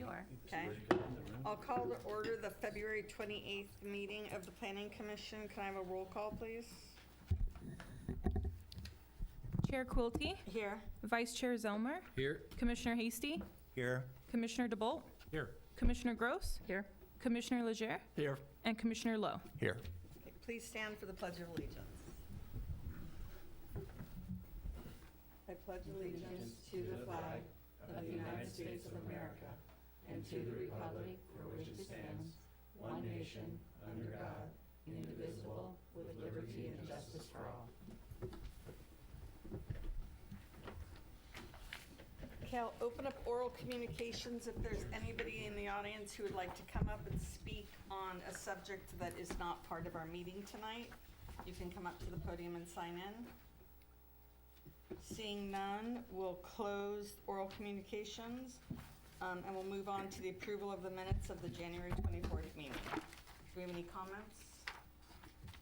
You are. Okay. I'll call to order the February 28th meeting of the Planning Commission. Can I have a roll call, please? Chair Quilty, Here. Vice Chair Zelmer, Here. Commissioner Hasty, Here. Commissioner DeBolt, Here. Commissioner Gross, Here. Commissioner Leger, Here. and Commissioner Lowe. Here. Okay, please stand for the Pledge of Allegiance. I pledge allegiance to the flag of the United States of America and to the republic for which it stands, one nation, under God, indivisible, with liberty and justice for all. Okay, I'll open up oral communications. If there's anybody in the audience who would like to come up and speak on a subject that is not part of our meeting tonight, you can come up to the podium and sign in. Seeing none, we'll close oral communications, and we'll move on to the approval of the minutes of the January 24th meeting. Do we have any comments?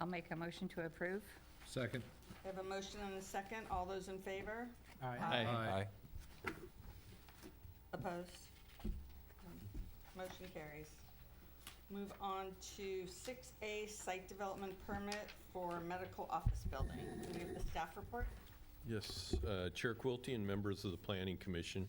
I'll make a motion to approve. Second. We have a motion and a second. All those in favor? Aye. Opposed? Motion carries. Move on to 6A, site development permit for medical office building. Do we have the staff report? Yes, Chair Quilty and members of the Planning Commission.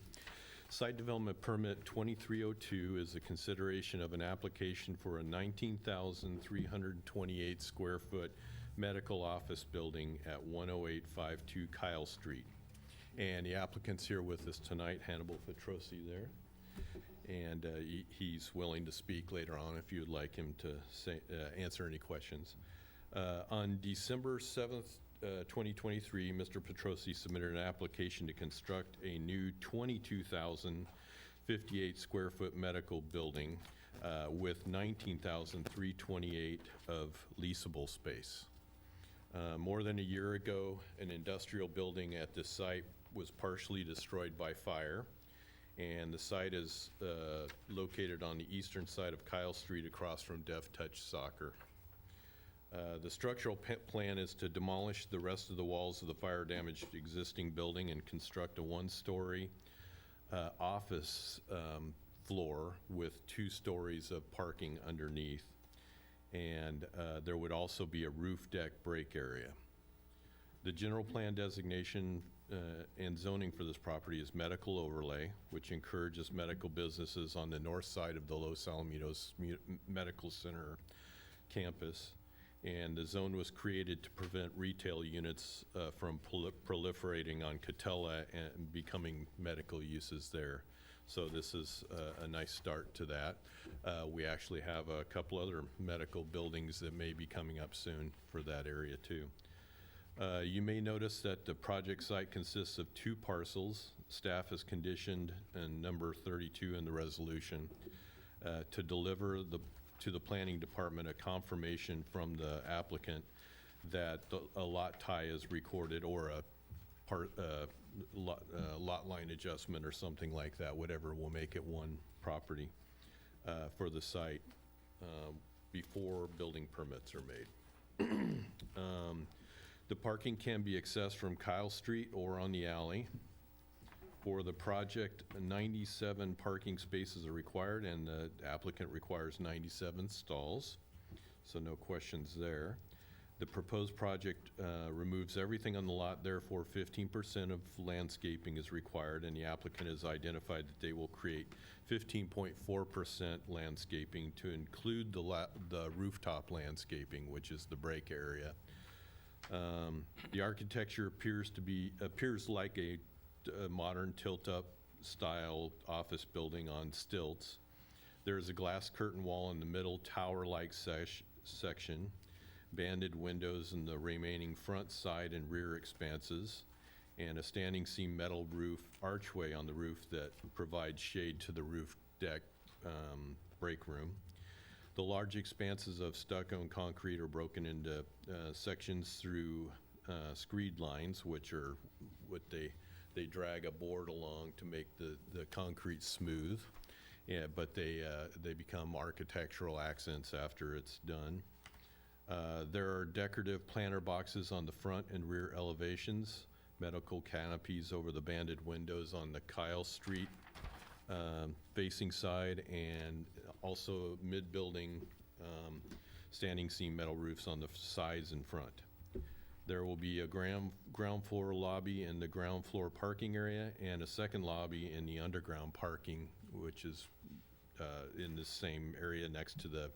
Site Development Permit 2302 is a consideration of an application for a 19,328 square foot medical office building at 10852 Kyle Street. And the applicant's here with us tonight, Hannibal Petrosi there. And he's willing to speak later on if you would like him to answer any questions. On December 7th, 2023, Mr. Petrosi submitted an application to construct a new 22,058 square foot medical building with 19,328 of leasable space. More than a year ago, an industrial building at this site was partially destroyed by fire, and the site is located on the eastern side of Kyle Street across from Deaf Touch Soccer. The structural plan is to demolish the rest of the walls of the fire-damaged existing building and construct a one-story office floor with 2 stories of parking underneath. And there would also be a roof deck break area. The general plan designation and zoning for this property is medical overlay, which encourages medical businesses on the north side of the Los Alamitos Medical Center campus. And the zone was created to prevent retail units from proliferating on Catella and becoming medical uses there. So this is a nice start to that. We actually have a couple other medical buildings that may be coming up soon for that area too. You may notice that the project site consists of 2 parcels. Staff has conditioned, and number 32 in the resolution, to deliver to the planning department a confirmation from the applicant that a lot tie is recorded, or a lot line adjustment or something like that, whatever will make it one property for the site before building permits are made. The parking can be accessed from Kyle Street or on the alley. For the project, 97 parking spaces are required, and the applicant requires 97 stalls, so no questions there. The proposed project removes everything on the lot, therefore 15% of landscaping is required, and the applicant has identified that they will create 15.4% landscaping to include the rooftop landscaping, which is the break area. The architecture appears like a modern tilt-up style office building on stilts. There is a glass curtain wall in the middle tower-like section, banded windows in the remaining front, side, and rear expanses, and a standing seam metal roof archway on the roof that provides shade to the roof deck break room. The large expanses of stucco and concrete are broken into sections through screed lines, which are what they drag a board along to make the concrete smooth. Yeah, but they become architectural accents after it's done. There are decorative planter boxes on the front and rear elevations, medical canopies over the banded windows on the Kyle Street facing side, and also mid-building standing seam metal roofs on the sides and front. There will be a ground floor lobby in the ground floor parking area and a second lobby in the underground parking, which is in the same area next to the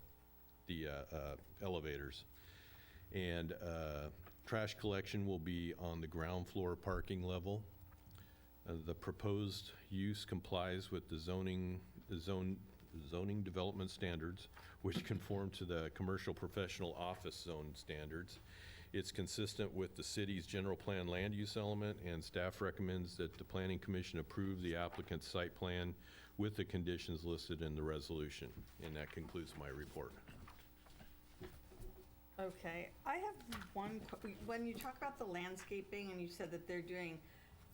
elevators. And trash collection will be on the ground floor parking level. The proposed use complies with the zoning development standards, which conform to the commercial professional office zone standards. It's consistent with the city's general plan land use element, and staff recommends that the Planning Commission approve the applicant's site plan with the conditions listed in the resolution. And that concludes my report. Okay, I have when you talk about the landscaping and you said that they're doing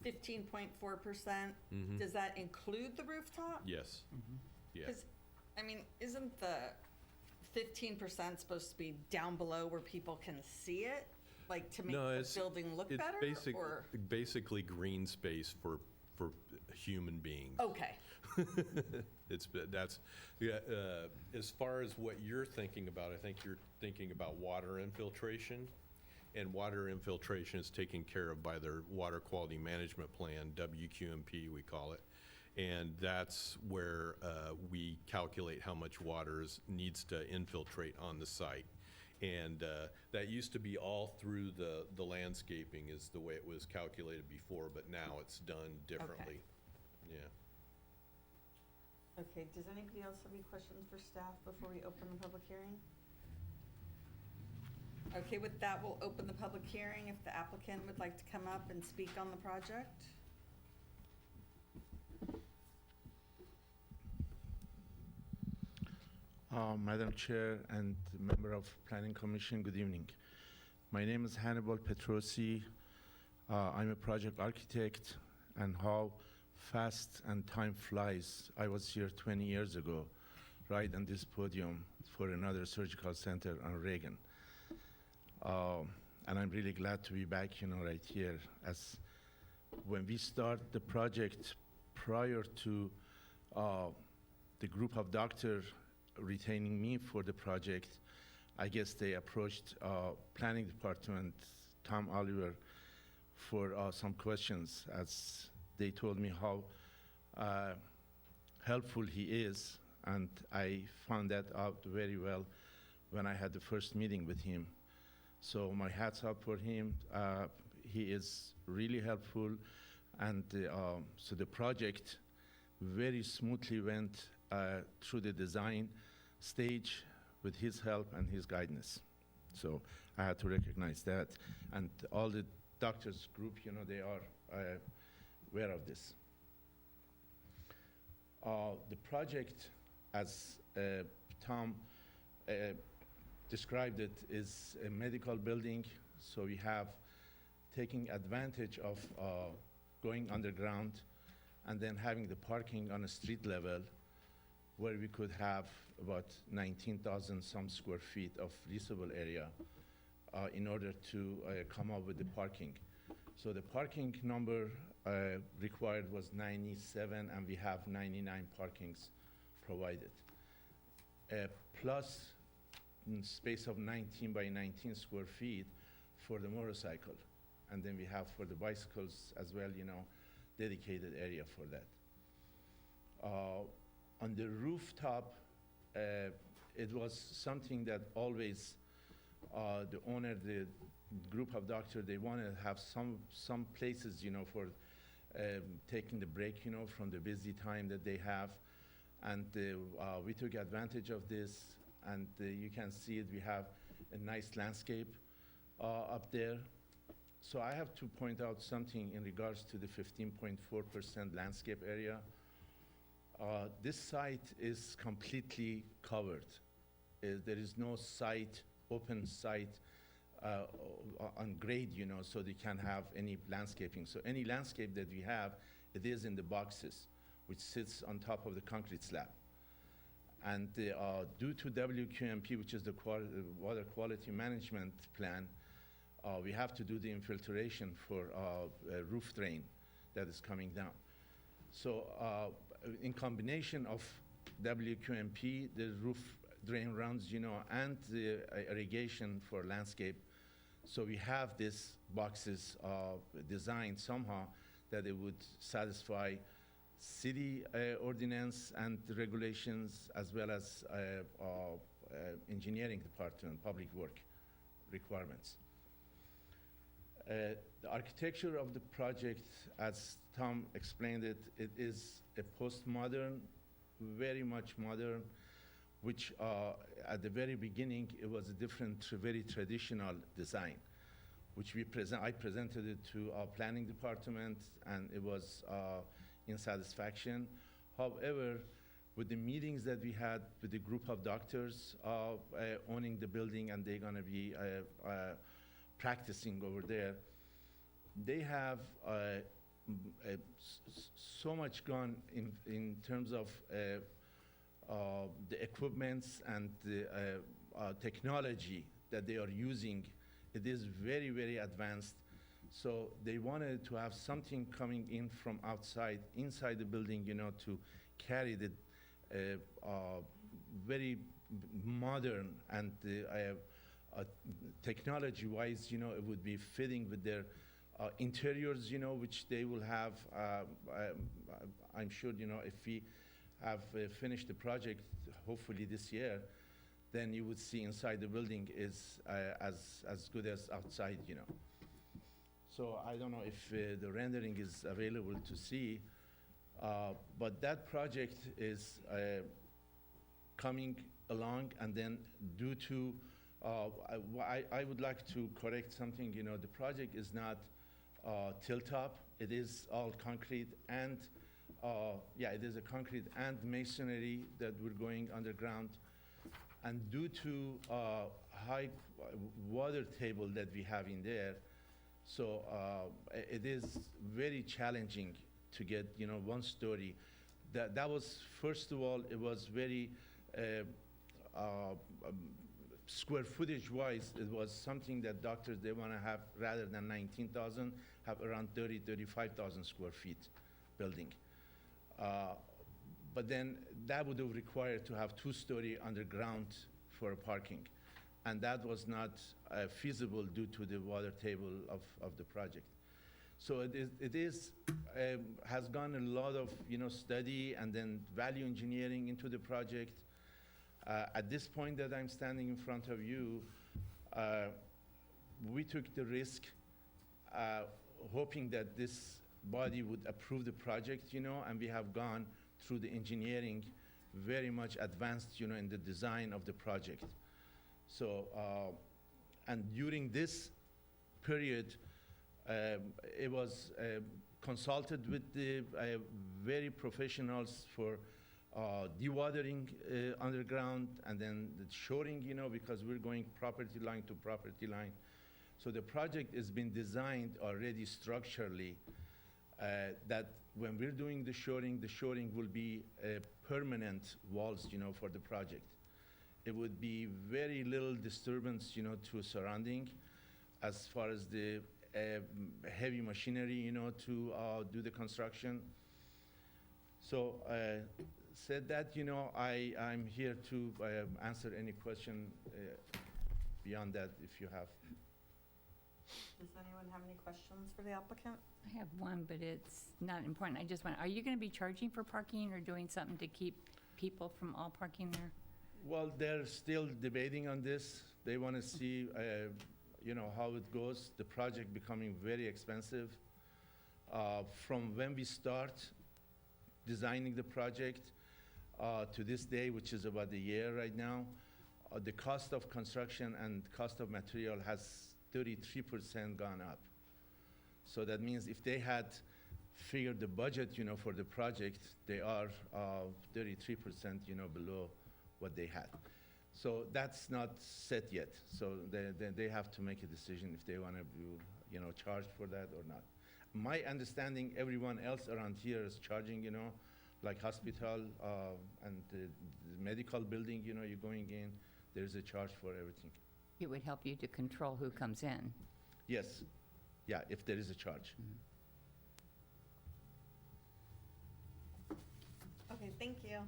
15.4%, does that include the rooftop? Yes. Yeah. Because, I mean, isn't the 15% supposed to be down below where people can see it? Like to make the building look better? Or? Basically green space for human beings. Okay. As far as what you're thinking about, I think you're thinking about water infiltration. And water infiltration is taken care of by their water quality management plan, WQMP we call it. And that's where we calculate how much water needs to infiltrate on the site. And that used to be all through the landscaping is the way it was calculated before, but now it's done differently. Okay. Yeah. Okay, does anybody else have any questions for staff before we open the public hearing? Okay, with that, we'll open the public hearing if the applicant would like to come up and speak on the project. Madam Chair and member of Planning Commission, good evening. My name is Hannibal Petrosi. I'm a project architect, and how fast and time flies. I was here 20 years ago, right on this podium for another surgical center on Reagan. And I'm really glad to be back, right here. As when we start the project, prior to the group of doctors retaining me for the project, I guess they approached planning department, Tom Oliver, for some questions, as they told me how helpful he is, and I found that out very well when I had the first meeting with him. So my hats off for him. He is really helpful, and so the project very smoothly went through the design stage with his help and his guidance. So I had to recognize that, and all the doctors group, they are aware of this. The project, as Tom described it, is a medical building, so we have taking advantage of going underground and then having the parking on a street level, where we could have about 19,000 some square feet of leasable area in order to come up with the parking. So the parking number required was 97, and we have 99 parkings provided. Plus space of 19 by 19 square feet for the motorcycle. And then we have for the bicycles as well, dedicated area for that. On the rooftop, it was something that always the owner, the group of doctors, they want to have some places, for taking the break, from the busy time that they have. And we took advantage of this, and you can see it. We have a nice landscape up there. So I have to point out something in regards to the 15.4% landscape area. This site is completely covered. There is no site, open site on grade, so they can have any landscaping. So any landscape that we have, it is in the boxes, which sits on top of the concrete slab. And due to WQMP, which is the Water Quality Management Plan, we have to do the infiltration for a roof drain that is coming down. So in combination of WQMP, the roof drain runs, and the irrigation for landscape. So we have these boxes designed somehow that it would satisfy city ordinance and regulations, as well as engineering department, public work requirements. The architecture of the project, as Tom explained it, it is a postmodern, very much modern, which at the very beginning, it was a different, very traditional design, which I presented it to our planning department, and it was in satisfaction. However, with the meetings that we had with the group of doctors owning the building, and they're gonna be practicing over there, they have so much gone in terms of the equipments and the technology that they are using. It is very, very advanced. So they wanted to have something coming in from outside, inside the building, to carry the very modern and technology-wise, it would be fitting with their interiors, which they will have. I'm sure, if we have finished the project, hopefully this year, then you would see inside the building is as good as outside, So I don't know if the rendering is available to see, but that project is coming along, and then due to, I would like to correct something, the project is not tilt-top, it is all concrete, and it is a concrete and masonry that we're going underground. And due to high water table that we have in there, so it is very challenging to get, 1 story. That was, first of all, it was very, square footage wise, it was something that doctors, they wanna have, rather than 19,000, have around 35,000 square feet building. But then that would have required to have 2-story underground for parking. And that was not feasible due to the water table of the project. So it has gone a lot of, study and then value engineering into the project. At this point that I'm standing in front of you, we took the risk, hoping that this body would approve the project, and we have gone through the engineering very much advanced, in the design of the project. So, and during this period, it was consulted with the very professionals for dewatering underground, and then the shoring, because we're going property line to property line. So the project has been designed already structurally, that when we're doing the shoring will be permanent walls, for the project. It would be very little disturbance, to surrounding, as far as the heavy machinery, to do the construction. So said that, I'm here to answer any question beyond that if you have. Does anyone have any questions for the applicant? I have one, but it's not important. I just want, are you going to be charging for parking or doing something to keep people from all parking there? Well, they're still debating on this. They want to see, how it goes. The project becoming very expensive. From when we start designing the project to this day, which is about a year right now, the cost of construction and cost of material has 33% gone up. So that means if they had figured the budget, for the project, they are 33%, below what they had. So that's not set yet. So they have to make a decision if they want to be, charged for that or not. My understanding, everyone else around here is charging, like hospital and the medical building, you're going in, there's a charge for everything. It would help you to control who comes in. Yes, yeah, if there is a charge. you.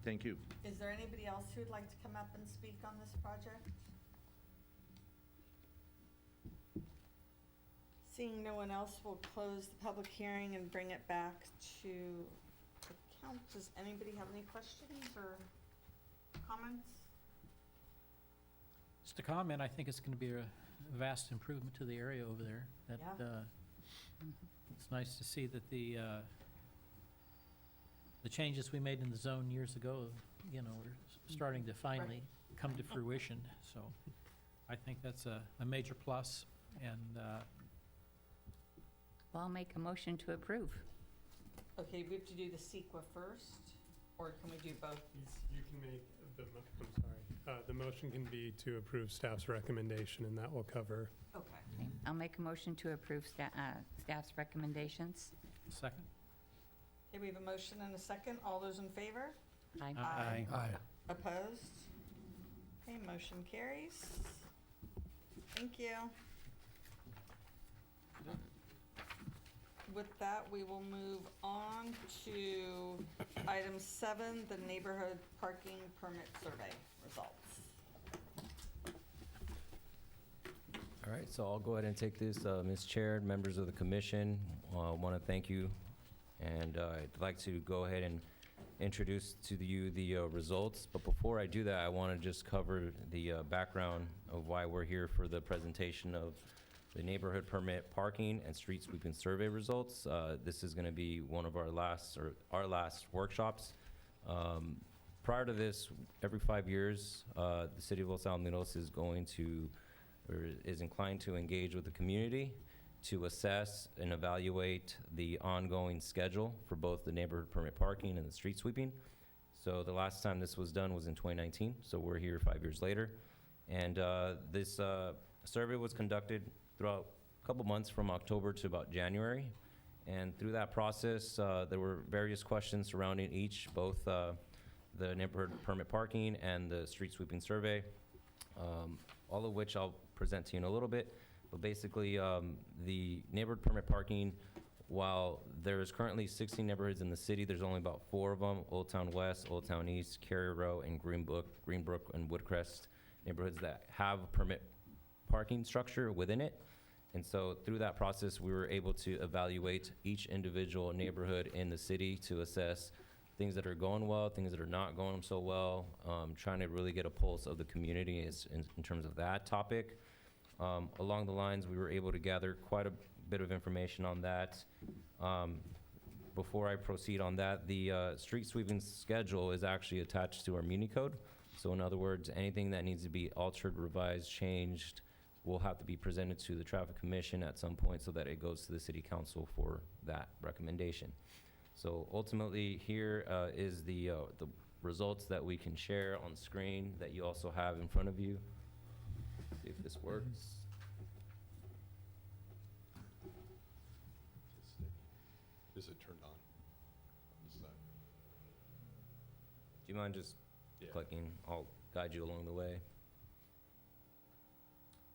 Thank you. Is there anybody else who'd like to come up and speak on this project? Seeing no one else, we'll close the public hearing and bring it back to the count. Does anybody have any questions or comments? Just a comment, I think it's going to be a vast improvement to the area over there. That, Yeah. It's nice to see that the changes we made in the zone years ago, you know, are starting to finally come to fruition. So I think that's a major plus, and Well, I'll make a motion to approve. Okay, we have to do the CEQA first, or can we do both? You can make the motion can be to approve staff's recommendation, and that will cover. Okay. Okay, I'll make a motion to approve staff's recommendations. second. Okay, we have a motion and a second. All those in favor? Aye. Aye. Aye. Opposed? Okay, motion carries. Thank you. With that, we will move on to item 7, the neighborhood parking permit survey results. All right, so I'll go ahead and take this. Ms. Chair, members of the commission, want to thank you. And I'd like to go ahead and introduce to you the results. But before I do that, I want to just cover the background of why we're here for the presentation of the neighborhood permit parking and street sweeping survey results. This is going to be one of our last workshops. Prior to this, every 5 years, the city of Los Alamitos is inclined to engage with the community to assess and evaluate the ongoing schedule for both the neighborhood permit parking and the street sweeping. So the last time this was done was in 2019, so we're here 5 years later. And this survey was conducted throughout a couple months from October to about January. And through that process, there were various questions surrounding each, both the neighborhood permit parking and the street sweeping survey, all of which I'll present to you in a little bit. But basically, the neighborhood permit parking, while there's currently 16 neighborhoods in the city, there's only about 4 of them: Old Town West, Old Town East, Carrier Row, and Greenbrook, and Woodcrest neighborhoods that have a permit parking structure within it. And so through that process, we were able to evaluate each individual neighborhood in the city to assess things that are going well, things that are not going so well, trying to really get a pulse of the community in terms of that topic. Along the lines, we were able to gather quite a bit of information on that. Before I proceed on that, the street sweeping schedule is actually attached to our Muni Code. So in other words, anything that needs to be altered, revised, changed will have to be presented to the Traffic Commission at some point so that it goes to the City Council for that recommendation. So ultimately, here is the results that we can share on screen that you also have in front of you. See if this works. Is it turned on? Is that- Do you mind just Yeah. clicking? I'll guide you along the way.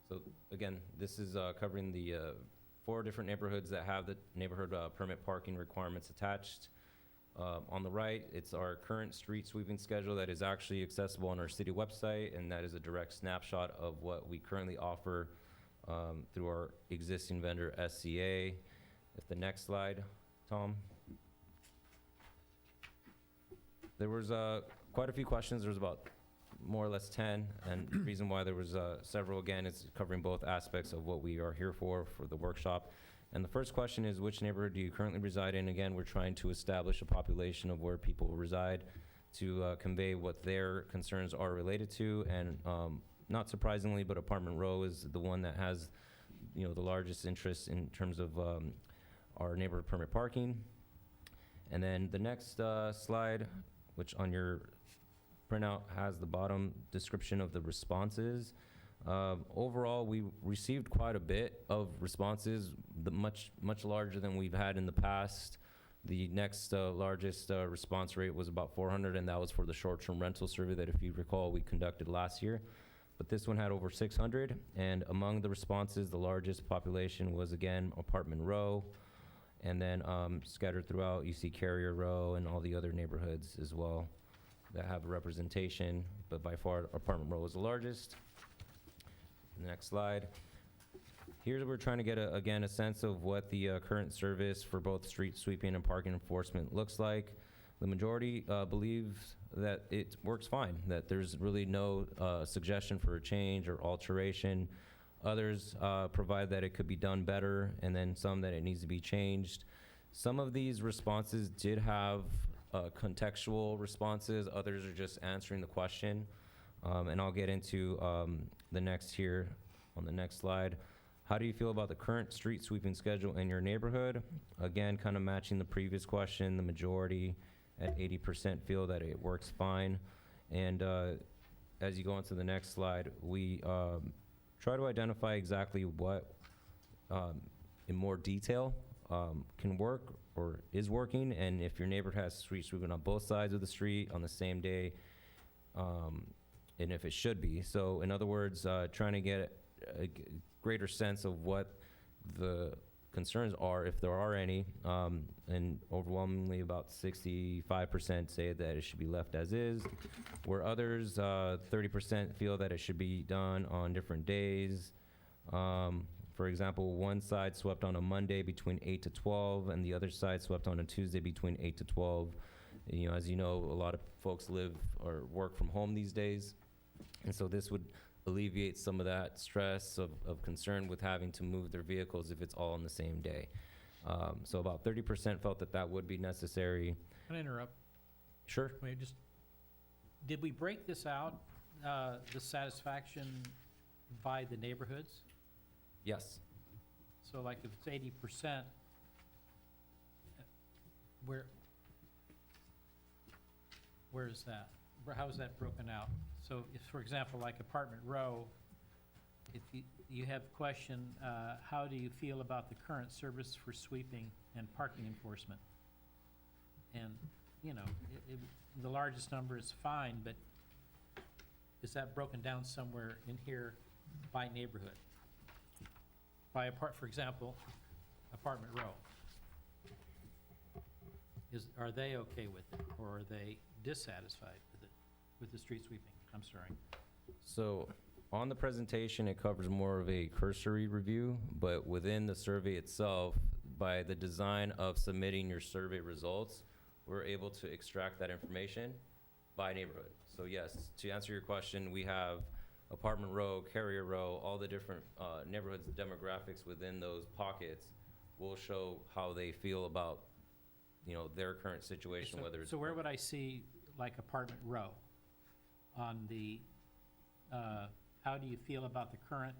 So again, this is covering the 4 different neighborhoods that have the neighborhood permit parking requirements attached. On the right, it's our current street sweeping schedule that is actually accessible on our city website, and that is a direct snapshot of what we currently offer through our existing vendor, SCA. If the next slide, Tom. There was quite a few questions. There was about more or less 10, and the reason why there was several, again, is covering both aspects of what we are here for the workshop. And the first question is, which neighborhood do you currently reside in? Again, we're trying to establish a population of where people reside to convey what their concerns are related to. And not surprisingly, but Apartment Row is the one that has, the largest interest in terms of our neighborhood permit parking. And then the next slide, which on your printout has the bottom description of the responses. Overall, we received quite a bit of responses, much larger than we've had in the past. The next largest response rate was about 400, and that was for the short-term rental survey that, if you recall, we conducted last year. But this one had over 600, and among the responses, the largest population was, again, Apartment Row. And then scattered throughout, you see Carrier Row and all the other neighborhoods as well that have representation, but by far Apartment Row is the largest. Next slide. Here we're trying to get, again, a sense of what the current service for both street sweeping and parking enforcement looks like. The majority believes that it works fine, that there's really no suggestion for a change or alteration. Others provide that it could be done better, and then some that it needs to be changed. Some of these responses did have contextual responses. Others are just answering the question. And I'll get into the next here on the next slide. How do you feel about the current street sweeping schedule in your neighborhood? Again, kind of matching the previous question, the majority at 80% feel that it works fine. And as you go on to the next slide, we try to identify exactly what, in more detail, can work or is working, and if your neighbor has street sweeping on both sides of the street on the same day, and if it should be. So in other words, trying to get a greater sense of what the concerns are, if there are any, and overwhelmingly about 65% say that it should be left as is, where others, 30% feel that it should be done on different days. For example, one side swept on a Monday between 8 to 12, and the other side swept on a Tuesday between 8 to 12. You know, as you know, a lot of folks live or work from home these days, and so this would alleviate some of that stress of concern with having to move their vehicles if it's all on the same day. So about 30% felt that that would be necessary. Can I interrupt? Sure. Did we break this out, the satisfaction by the neighborhoods? Yes. So like if it's 80%, where is that? How is that broken out? So if, for example, like Apartment Row, if you have a question, how do you feel about the current service for sweeping and parking enforcement? And, you know, the largest number is fine, but is that broken down somewhere in here by neighborhood? For example, Apartment Row. Are they okay with it, or are they dissatisfied with it, with the street sweeping? I'm sorry. So on the presentation, it covers more of a cursory review, but within the survey itself, by the design of submitting your survey results, we're able to extract that information by neighborhood. So yes, to answer your question, we have Apartment Row, Carrier Row, all the different neighborhoods, demographics within those pockets will show how they feel about, you know, their current situation, whether it's. So where would I see like Apartment Row on the, how do you feel about the current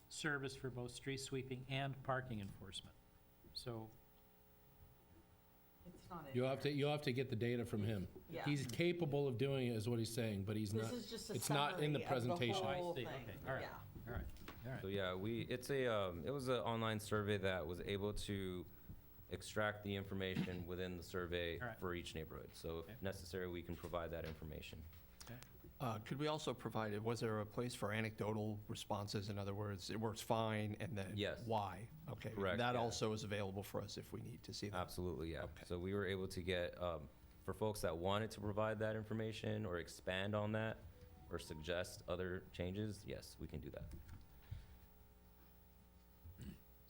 service for both street sweeping and parking enforcement? So, It's not in You'll have to get the data from him. Yeah. He's capable of doing it, is what he's saying, but he's not. This is just a it's not in the summary of presentation. the I whole see. thing. Okay, all right. Yeah. all right, all right. So yeah, it was an online survey that was able to extract the information within the survey All right. for each neighborhood. So Okay. if necessary, we can provide that information. Could we also provide, was there a place for anecdotal responses? In other words, it works fine, and then Yes. why? Okay. Correct, That yeah. also is available for us if we need to see that. Absolutely, yeah. Okay. So we were able to get, for folks that wanted to provide that information or expand on that or suggest other changes, yes, we can do that.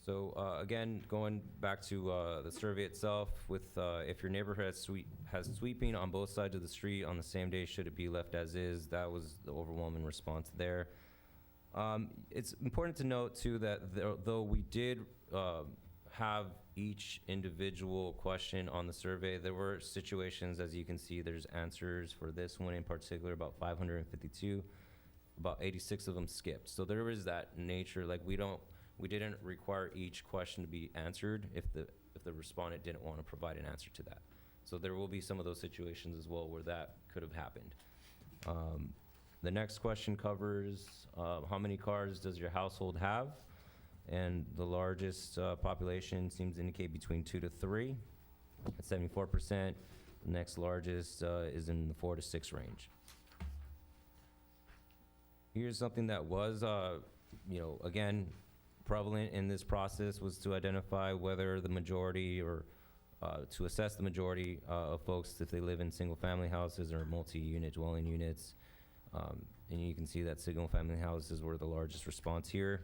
So again, going back to the survey itself, with if your neighborhood has sweeping on both sides of the street on the same day, should it be left as is? That was the overwhelming response there. It's important to note too that though we did have each individual question on the survey, there were situations, as you can see, there's answers for this one in particular, about 552, about 86 of them skipped. So there is that nature, like we didn't require each question to be answered if the respondent didn't want to provide an answer to that. So there will be some of those situations as well where that could have happened. The next question covers how many cars does your household have? And the largest population seems to indicate between 2 to 3 at 74%. The next largest is in the 4 to 6 range. Here's something that was, again, prevalent in this process was to identify whether the majority or to assess the majority of folks if they live in single-family houses or multi-unit dwelling units. And you can see that single-family houses were the largest response here.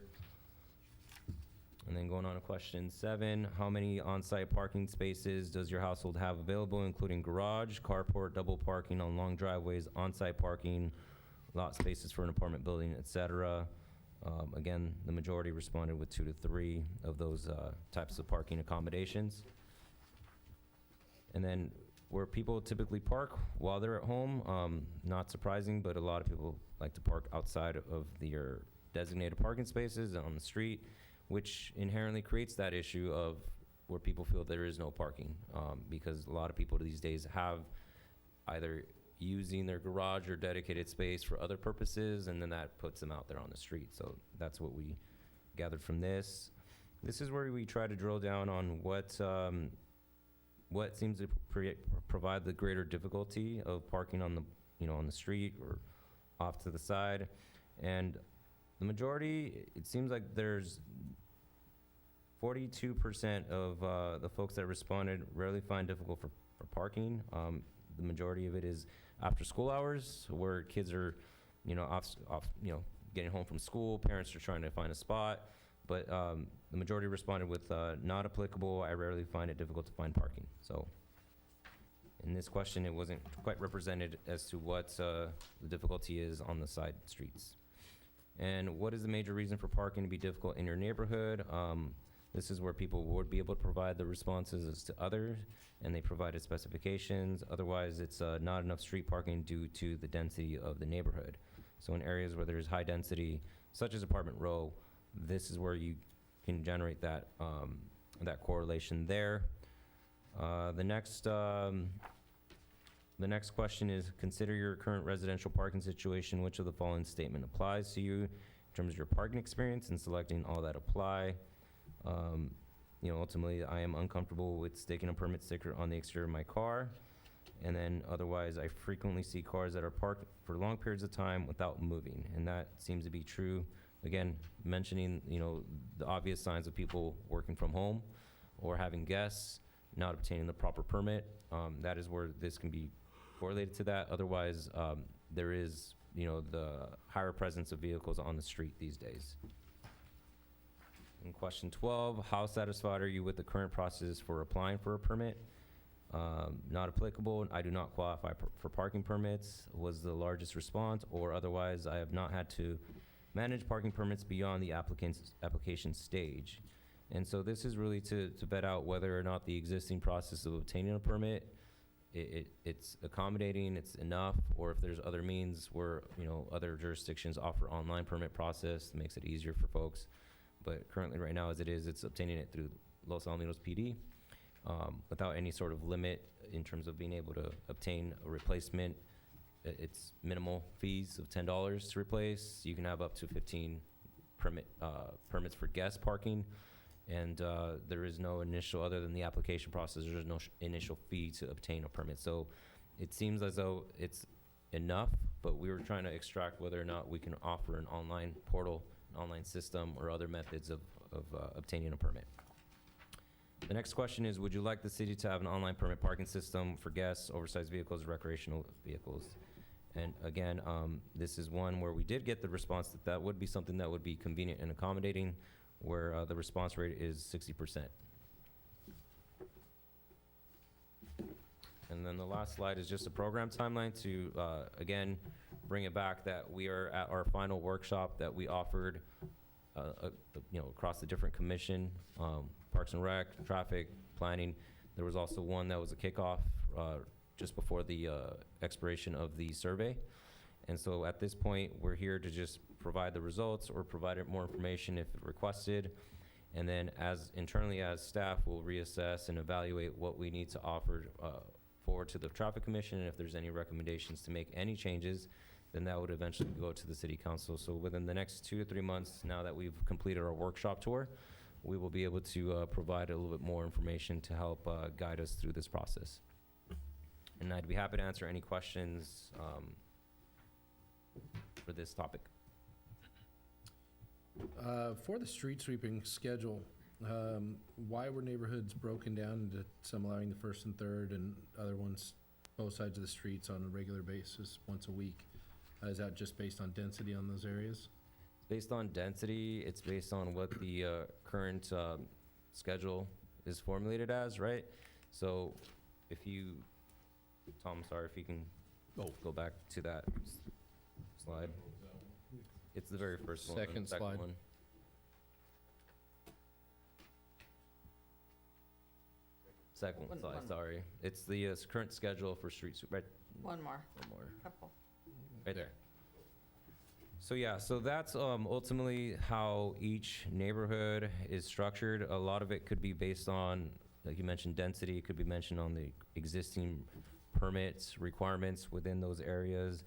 And then going on to question 7, how many on-site parking spaces does your household have available, including garage, carport, double parking on long driveways, on-site parking, lot spaces for an apartment building, et cetera? Again, the majority responded with 2 to 3 of those types of parking accommodations. And then where people typically park while they're at home, not surprising, but a lot of people like to park outside of their designated parking spaces on the street, which inherently creates that issue of where people feel there is no parking, because a lot of people these days have either using their garage or dedicated space for other purposes, and then that puts them out there on the street. So that's what we gathered from this. This is where we try to drill down on what seems to provide the greater difficulty of parking on the, on the street or off to the side. And the majority, it seems like there's 42% of the folks that responded rarely find difficult for parking. The majority of it is after school hours, where kids are, off, getting home from school. Parents are trying to find a spot, but the majority responded with not applicable. I rarely find it difficult to find parking. So, in this question, it wasn't quite represented as to what the difficulty is on the side streets. And what is the major reason for parking to be difficult in your neighborhood? This is where people would be able to provide the responses as to others, and they provided specifications. Otherwise, it's not enough street parking due to the density of the neighborhood. So in areas where there's high density, such as apartment row, this is where you can generate that, that correlation there. The next question is, consider your current residential parking situation. Which of the following statement applies to you in terms of your parking experience, and selecting all that apply? Ultimately, I am uncomfortable with sticking a permit sticker on the exterior of my car. And then otherwise, I frequently see cars that are parked for long periods of time without moving. And that seems to be true. Again, mentioning, the obvious signs of people working from home or having guests, not obtaining the proper permit. That is where this can be correlated to that. Otherwise, there is, the higher presence of vehicles on the street these days. In question 12, how satisfied are you with the current process for applying for a permit? Not applicable. I do not qualify for parking permits was the largest response, or otherwise I have not had to manage parking permits beyond the application stage. And so this is really to vet out whether or not the existing process of obtaining a permit, it's accommodating, it's enough, or if there's other means where, other jurisdictions offer online permit process that makes it easier for folks. But currently right now as it is, it's obtaining it through Los Alamitos PD without any sort of limit in terms of being able to obtain a replacement. It's minimal fees of $10 to replace. You can have up to 15 permits for guest parking. And there is no initial, other than the application process, there's no initial fee to obtain a permit. So it seems as though it's enough, but we were trying to extract whether or not we can offer an online portal, an online system, or other methods of obtaining a permit. The next question is, would you like the city to have an online permit parking system for guests, oversized vehicles, recreational vehicles? And again, this is one where we did get the response that that would be something that would be convenient and accommodating, where the response rate is 60%. And then the last slide is just a program timeline to, again, bring it back that we are at our final workshop that we offered, across the different commission, Parks and Rec, traffic, planning. There was also one that was a kickoff just before the expiration of the survey. And so at this point, we're here to just provide the results or provide more information if requested. And then as internally as staff, we'll reassess and evaluate what we need to offer forward to the Traffic Commission. And if there's any recommendations to make any changes, then that would eventually go to the City Council. So within the next 2 to 3 months, now that we've completed our workshop tour, we will be able to provide a little bit more information to help guide us through this process. And I'd be happy to answer any questions for this topic. For the street sweeping schedule, why were neighborhoods broken down into some allowing the first and third and other ones both sides of the streets on a regular basis, once a week? Is that just based on density on those areas? Based on density, it's based on what the current schedule is formulated as, right? So if you, Tom, sorry, if you can go back to that slide. It's the very first one. Second slide. one. Second One- slide, one. sorry. It's the current schedule for street sweep, right, One more, one more. couple. Right there. So yeah, so that's ultimately how each neighborhood is structured. A lot of it could be based on, like you mentioned, density. It could be mentioned on the existing permits, requirements within those areas.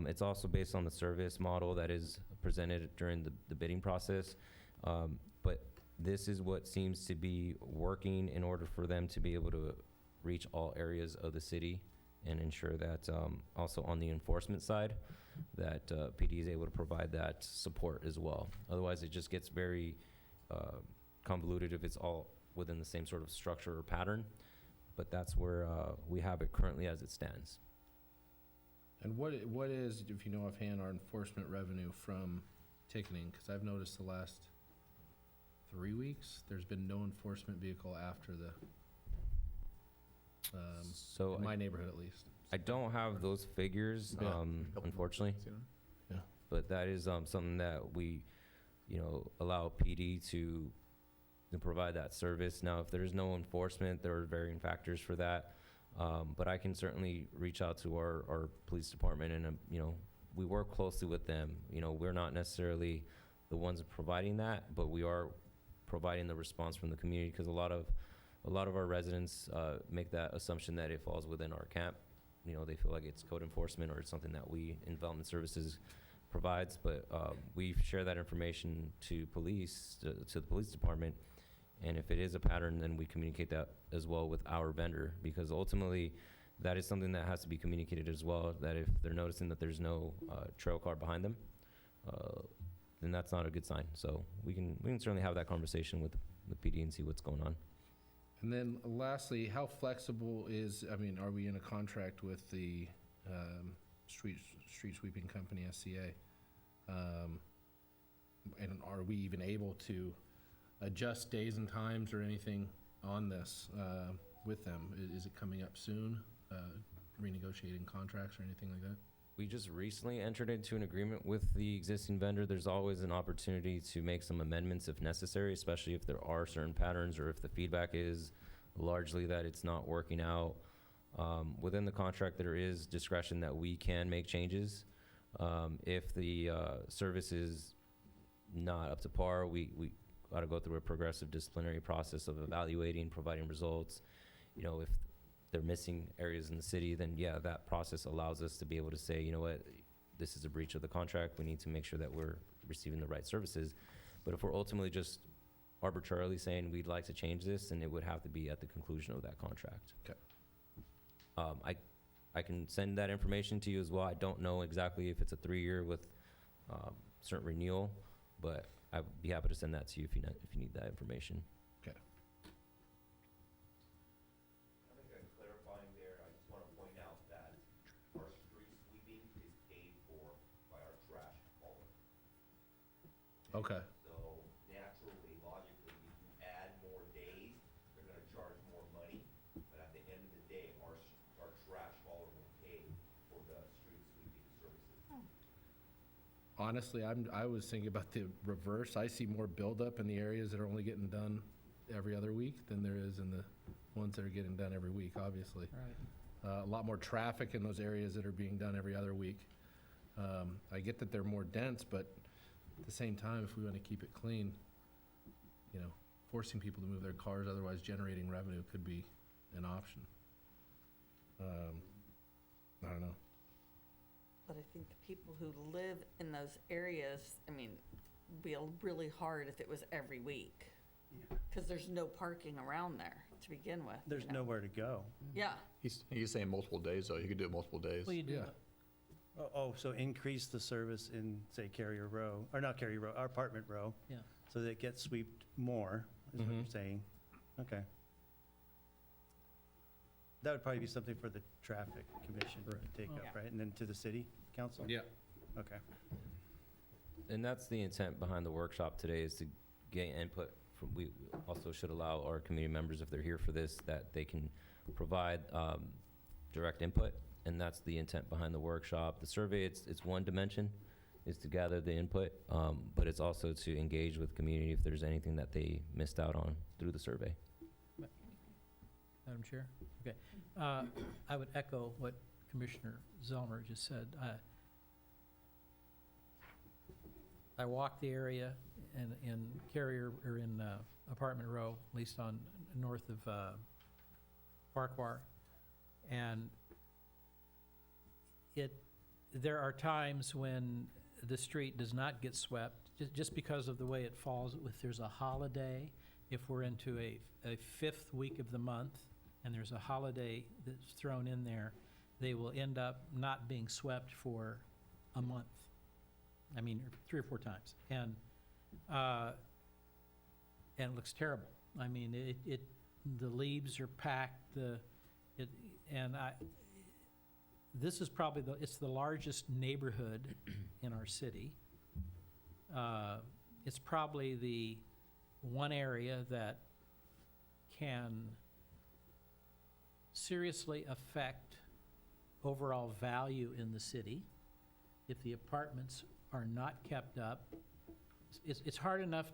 It's also based on the service model that is presented during the bidding process. But this is what seems to be working in order for them to be able to reach all areas of the city and ensure that also on the enforcement side, that PD is able to provide that support as well. Otherwise, it just gets very convoluted if it's all within the same sort of structure or pattern. But that's where we have it currently as it stands. And what is, if you know offhand, our enforcement revenue from ticketing? Because I've noticed the last 3 weeks, there's been no enforcement vehicle after the, So in my neighborhood at least. I don't have those figures, Yeah. unfortunately. Yeah. But that is something that we, allow PD to provide that service. Now, if there's no enforcement, there are varying factors for that. But I can certainly reach out to our police department and, we work closely with them. We're not necessarily the ones providing that, but we are providing the response from the community because a lot of our residents make that assumption that it falls within our camp. They feel like it's code enforcement or it's something that we in development services provides, but we share that information to police, to the police department. And if it is a pattern, then we communicate that as well with our vendor, because ultimately that is something that has to be communicated as well, that if they're noticing that there's no trail car behind them, then that's not a good sign. So we can certainly have that conversation with PD and see what's going on. And then lastly, how flexible are we in a contract with the street sweeping company, SCA? And are we even able to adjust days and times or anything on this with them? Is it coming up soon, renegotiating contracts or anything like that? We just recently entered into an agreement with the existing vendor. There's always an opportunity to make some amendments if necessary, especially if there are certain patterns or if the feedback is largely that it's not working out. Within the contract, there is discretion that we can make changes. If the service is not up to par, we got to go through a progressive disciplinary process of evaluating, providing results. If they're missing areas in the city, then yeah, that process allows us to be able to say, you know what, this is a breach of the contract. We need to make sure that we're receiving the right services. But if we're ultimately just arbitrarily saying we'd like to change this, then it would have to be at the conclusion of that contract. Okay. I can send that information to you as well. I don't know exactly if it's a 3-year with certain renewal, but I'd be happy to send that to you if you need that information. Okay. I think I'm clarifying there. I just want to point out that our street sweeping is paid for by our trash hauler. Okay. So naturally, logically, if you add more days, they're going to charge more money. But at the end of the day, our trash hauler will pay for the street sweeping services. Honestly, I was thinking about the reverse. I see more buildup in the areas that are only getting done every other week than there is in the ones that are getting done every week, obviously. Right. A lot more traffic in those areas that are being done every other week. I get that they're more dense, but at the same time, if we want to keep it clean, forcing people to move their cars, otherwise generating revenue could be an option. I don't know. But I think the people who live in those areas, it'd be really hard if it was every week. Because there's no parking around there to begin with. There's nowhere to go. Yeah, He's saying multiple days, though. You could do it multiple days. Well, you do Yeah. it. So increase the service in, say, Carrier Row, or not Carrier Row, our apartment row? Yeah. So that it gets swept more, is what you're Mhm. saying? Okay. That would probably be something for the traffic commission to take Yeah. up, right? And then to the city council? Yeah. Okay. And that's the intent behind the workshop today, is to get input from, we also should allow our community members, if they're here for this, that they can provide direct input, and that's the intent behind the workshop. The survey, it's one dimension, is to gather the input, but it's also to engage with community if there's anything that they missed out on through the survey. Madam Chair? Okay. I would echo what Commissioner Zellmer just said. I walked the area in Carrier, or in Apartment Row, at least on north of Farquhar, and there are times when the street does not get swept, just because of the way it falls. If there's a holiday, if we're into a fifth week of the month, and there's a holiday that's thrown in there, they will end up not being swept for a month. I mean, 3 or 4 times. And it looks terrible. I mean, the leaves are packed, this is probably it's the largest neighborhood in our city. It's probably the one area that can seriously affect overall value in the city if the apartments are not kept up. It's hard enough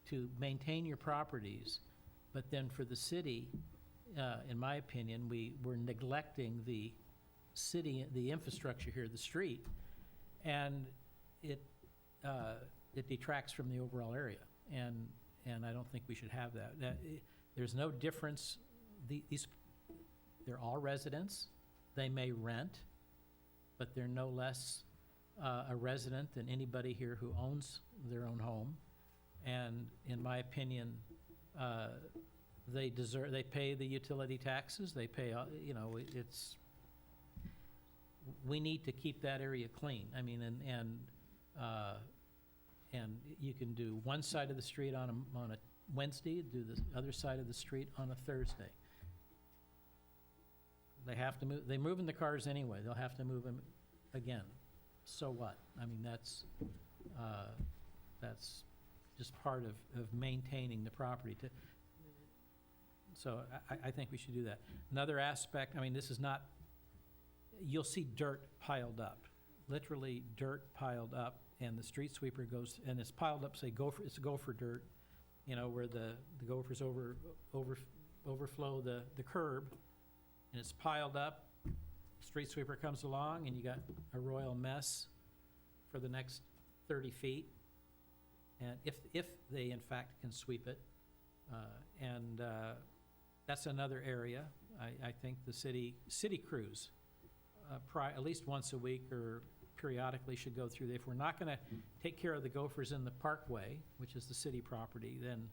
to maintain your properties, but then for the city, in my opinion, we're neglecting the city, the infrastructure here, the street, and it detracts from the overall area, and I don't think we should have that. There's no difference. They're all residents. They may rent, but they're no less a resident than anybody here who owns their own home. And in my opinion, they pay the utility taxes. They pay, we need to keep that area clean. I mean, and you can do one side of the street on a Wednesday, do the other side of the street on a Thursday. They have to move, they're moving the cars anyway, they'll have to move them again. So what? I mean, that's just part of maintaining the property. So I think we should do that. Another aspect, I mean, this is not, you'll see dirt piled up, literally dirt piled up, and the street sweeper goes, and it's piled up, say, it's gopher dirt, where the gophers overflow the curb, and it's piled up. Street sweeper comes along, and you got a royal mess for the next 30 feet. And if they in fact can sweep it, that's another area. I think the city crews, at least once a week or periodically, should go through. If we're not going to take care of the gophers in the parkway, which is the city property, then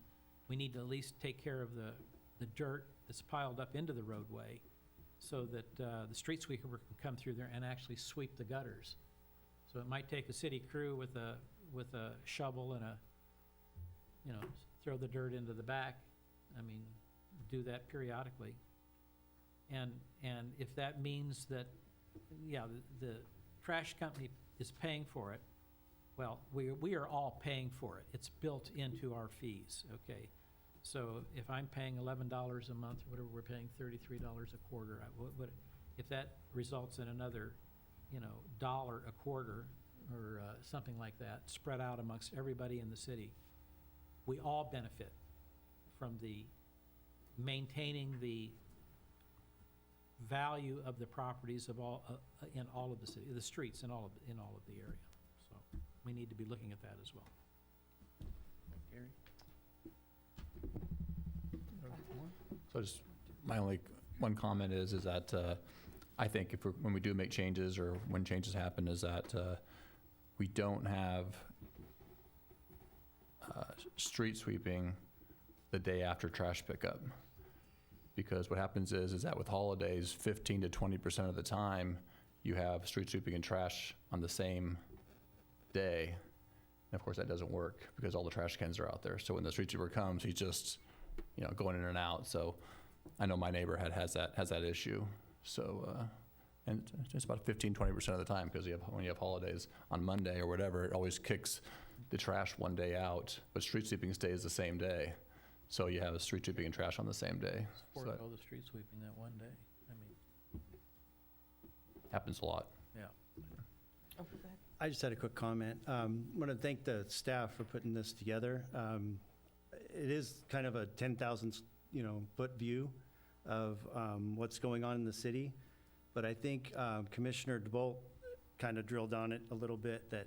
we need to at least take care of the dirt that's piled up into the roadway, so that the street sweeper can come through there and actually sweep the gutters. So it might take a city crew with a shovel and throw the dirt into the back. I mean, do that periodically. And if that means that, the trash company is paying for it, well, we are all paying for it. It's built into our fees, okay? So if I'm paying $11 a month, or whatever, we're paying $33 a quarter. If that results in another, $1 a quarter or something like that, spread out amongst everybody in the city, we all benefit from the maintaining the value of the properties of all in all of the city, the streets in all of the area. So we need to be looking at that as well. Gary? So just my only one comment is that I think when we do make changes, or when changes happen, is that we don't have street sweeping the day after trash pickup. Because what happens is that with holidays, 15 to 20% of the time, you have street sweeping and trash on the same day. And of course, that doesn't work because all the trash cans are out there. So when the street sweeper comes, he's just, you know, going in and out. So I know my neighborhood has that issue. So, and it's about 15-20% of the time, because when you have holidays on Monday or whatever, it always kicks the trash one day out, but street sweeping stays the same day. So you have a street sweeping and trash on the same day. So Support that all the street sweeping that one day. I mean, happens a lot. yeah. Oh, go ahead. I just had a quick comment. Want to thank the staff for putting this together. It is kind of a 10,000, foot view of what's going on in the city. But I think Commissioner DeBolt kind of drilled on it a little bit, that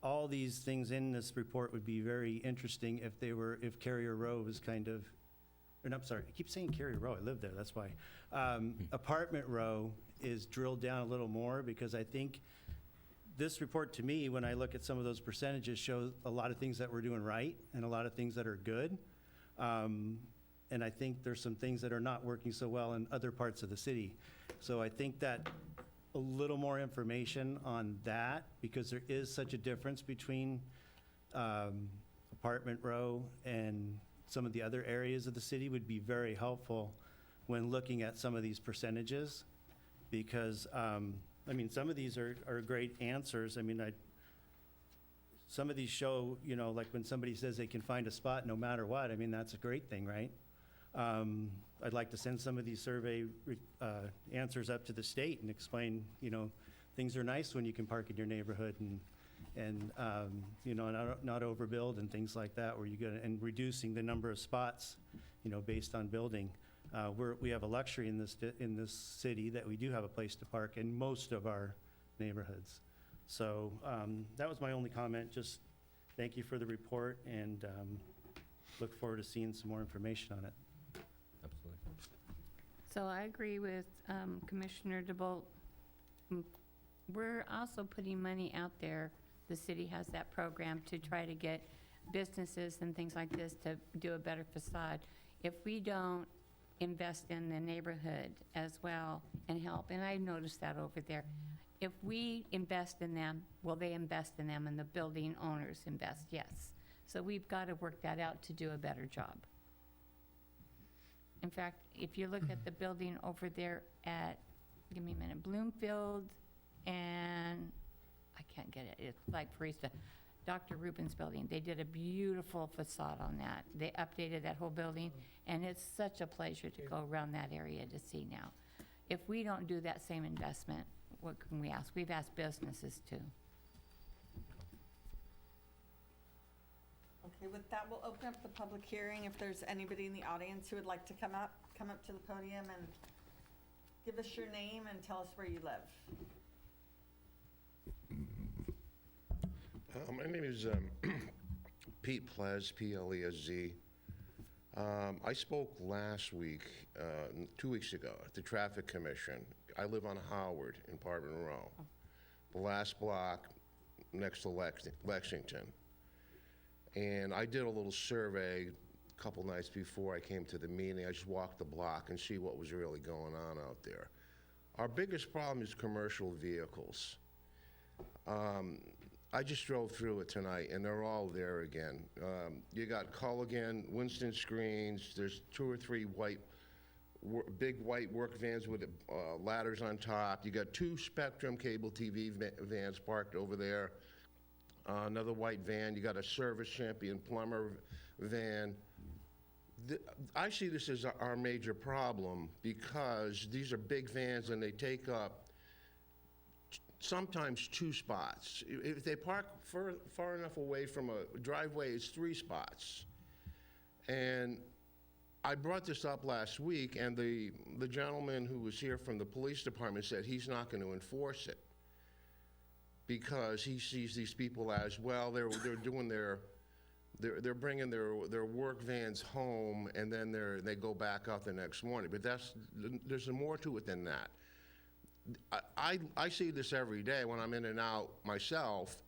all these things in this report would be very interesting if Carrier Row was kind of, or I'm sorry, I keep saying Carrier Row, I live there, that's why. Apartment Row is drilled down a little more, because I think this report, to me, when I look at some of those percentages, shows a lot of things that we're doing right and a lot of things that are good. And I think there's some things that are not working so well in other parts of the city. So I think that a little more information on that, because there is such a difference between Apartment Row and some of the other areas of the city, would be very helpful when looking at some of these percentages. Because, some of these are great answers. Some of these show, like when somebody says they can find a spot no matter what, that's a great thing, right? I'd like to send some of these survey answers up to the state and explain, things are nice when you can park in your neighborhood, and not overbuild and things like that, where and reducing the number of spots, based on building. We have a luxury in this city that we do have a place to park in most of our neighborhoods. So that was my only comment. Just thank you for the report, and look forward to seeing some more information on it. Absolutely. So I agree with Commissioner DeBolt. We're also putting money out there. The city has that program to try to get businesses and things like this to do a better facade. If we don't invest in the neighborhood as well and help, and I noticed that over there, if we invest in them, will they invest in them, and the building owners invest? Yes. So we've got to work that out to do a better job. In fact, if you look at the building over there at, give me a minute, Bloomfield, and I can't get it, it's like Farista, Dr. Rubin's building, they did a beautiful facade on that. They updated that whole building, and it's such a pleasure to go around that area to see now. If we don't do that same investment, what can we ask? We've asked businesses to. Okay, with that, we'll open up the public hearing. If there's anybody in the audience who would like to come up to the podium and give us your name and tell us where you live. My name is Pete Plez, P-L-E-S-Z. I spoke last week, 2 weeks ago, at the Traffic Commission. I live on Howard in Apartment Row, the last block next to Lexington. And I did a little survey a couple nights before I came to the meeting. I just walked the block and see what was really going on out there. Our biggest problem is commercial vehicles. I just drove through it tonight, and they're all there again. You got Culligan, Winston Screens, there's 2 or 3 big white work vans with ladders on top. You got 2 Spectrum cable TV vans parked over there. Another white van. You got a Service Champion plumber van. I see this as our major problem, because these are big vans and they take up sometimes 2 spots. If they park far enough away from a driveway, it's 3 spots. And I brought this up last week, and the gentleman who was here from the police department said he's not going to enforce it, because he sees these people as, well, they're doing they're bringing their work vans home, and then they go back out the next morning. But there's more to it than that. I see this every day when I'm in and out myself,